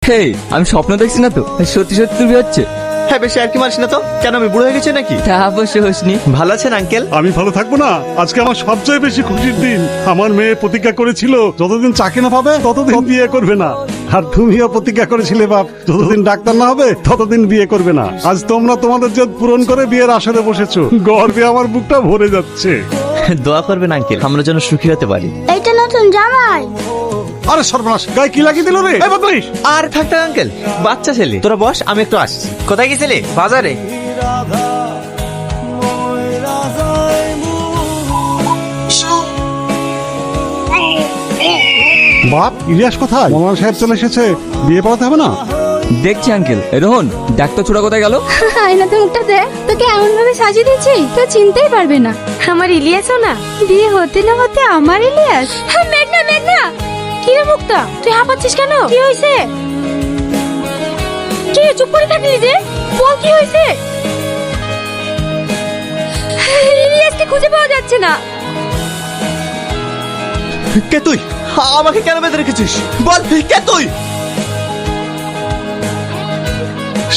হে, আমি স্বপ্ন দেখছি না তো, সত্যি সত্যি তুমি হচ্ছে। হ্যাঁ, বেশি আর কি মারিস না তো। কেন, আমি বুড়ো হয়ে গেছি নাকি? তা অবশ্য হোসনি। ভালো আছেন আঙ্কেল? আমি ভালো থাকবো না? আজকে আমার সবচেয়ে বেশি খুশির দিন। আমার মেয়ে প্রতিজ্ঞা করেছিল যতদিন চাকরি না পাবে ততদিন বিয়ে করবে না। আর তুমিও প্রতিজ্ঞা করেছিলে বাপ, যতদিন ডাক্তার না হবে ততদিন বিয়ে করবে না। আজ তোমরা তোমাদের জেদ পূরণ করে বিয়ের আসরে বসেছো। গর্বে আমার বুকটা ভরে যাচ্ছে। দোয়া করবেন আঙ্কেল, আমরা যেন সুখী হতে পারি। এইটা নতুন জামাই। আরে সর্বনাশ, গায়ে কি লাগিয়ে দিল রে? এই বদমাইশ! আর থাকতে আঙ্কেল, বাচ্চা ছেলে। তোরা বস, আমি একটু আসছি। কোথায় গেছিলে? বাজারে। বাপ, ইলিয়াস কোথায়? মনোয়ার সাহেব চলে এসেছে, বিয়ে পড়াতে হবে না? দেখছি আঙ্কেল। রোহন, ডাক্তার ছোড়া কোথায় গেল? আয়না তো মুখটা দেখ, তোকে এমন ভাবে সাজিয়ে দিচ্ছি তো চিনতেই পারবে না। আমার ইলিয়াসও না, বিয়ে হতে না হতে আমার ইলিয়াস। হ্যাঁ, মেঘনা মেঘনা, কি রে মুক্তা, তুই হাঁপাচ্ছিস কেন? কি হয়েছে? কি চুপ করে থাকলি যে? বল কি হয়েছে? ইলিয়াসকে খুঁজে পাওয়া যাচ্ছে না। কে তুই? আমাকে কেন বেঁধে রেখেছিস? বল, কে তুই?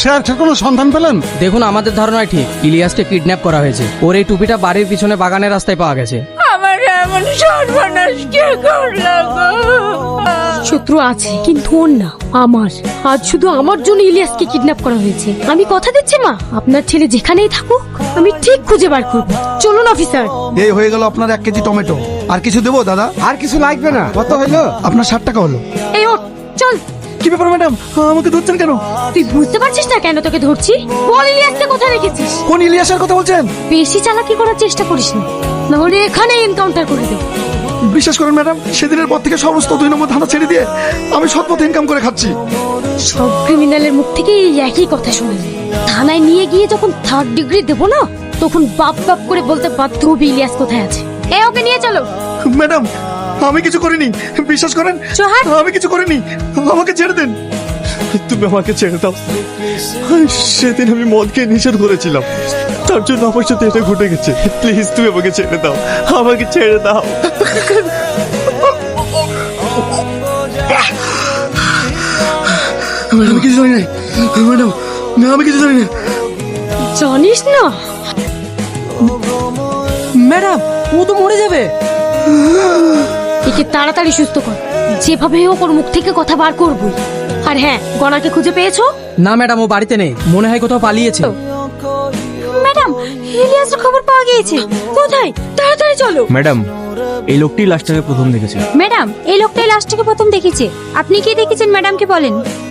স্যার, কোনো সন্ধান পেলেন? দেখুন, আমাদের ধারণায় ঠিক ইলিয়াসকে কিডন্যাপ করা হয়েছে। ওর এই টুপিটা বাড়ির পিছনে বাগানের রাস্তায় পাওয়া গেছে। আমার এমন সর্বনাশ কে করলো গো? শত্রু আছে কিন্তু ওর না, আমার। আজ শুধু আমার জন্য ইলিয়াসকে কিডন্যাপ করা হয়েছে। আমি কথা দিচ্ছি মা, আপনার ছেলে যেখানেই থাকুক আমি ঠিক খুঁজে বার করব। চলুন অফিসার। এই হয়ে গেল আপনার 1 কেজি টমেটো। আর কিছু দেবো দাদা? আর কিছু লাগবে না। কত হলো? আপনার 60 টাকা হলো। এই ওঠ, চল। কি ব্যাপার ম্যাডাম, আমাকে ধরছেন কেন? তুই বুঝতে পারছিস না কেন তোকে ধরছি? বল ইলিয়াসকে কোথায় রেখেছিস? কোন ইলিয়াসের কথা বলছেন? বেশি চালাকি করার চেষ্টা করিস না, নাহলে এখানে এনকাউন্টার করে দেব। বিশ্বাস করেন ম্যাডাম, সেদিনের পর থেকে সমস্ত 2 নম্বর ধাঁধা ছেড়ে দিয়ে আমি সৎপথে ইনকাম করে খাচ্ছি। সব ক্রিমিনালের মুখ থেকে এই একই কথা শুনে থানায় নিয়ে গিয়ে যখন 3rd ডিগ্রি দেবো না, তখন বাপ বাপ করে বলতে বাধ্য হবে ইলিয়াস কোথায় আছে। ওকে নিয়ে চলো। ম্যাডাম, আমি কিছু করিনি, বিশ্বাস করেন। সোহাগ, আমি কিছু করিনি, আমাকে ছেড়ে দেন। তুমি আমাকে ছেড়ে দাও। সেদিন আমি মদ খেয়ে নিষেধ করেছিলাম, তার জন্য আমার সাথে এটা ঘটে গেছে। প্লিজ তুমি আমাকে ছেড়ে দাও, আমাকে ছেড়ে দাও। আমি কিছু জানি না ম্যাডাম, আমি কিছু জানি না। জানিস না? ম্যাডাম, ও তো মরে যাবে। একে তাড়াতাড়ি সুস্থ কর, যেভাবে হোক ওর মুখ থেকে কথা বার করবই। আর হ্যাঁ, গনাকে খুঁজে পেয়েছো? না ম্যাডাম, ও বাড়িতে নেই, মনে হয় কোথাও পালিয়েছে। ম্যাডাম, ইলিয়াসের খবর পাওয়া গিয়েছে। কোথায়? তাড়াতাড়ি চলো। ম্যাডাম, এই লোকটি লাশটাকে প্রথম দেখেছে। ম্যাডাম, এই লোকটাই লাস্ট থেকে প্রথম দেখেছে। আপনি কি দেখেছেন ম্যাডামকে বলেন।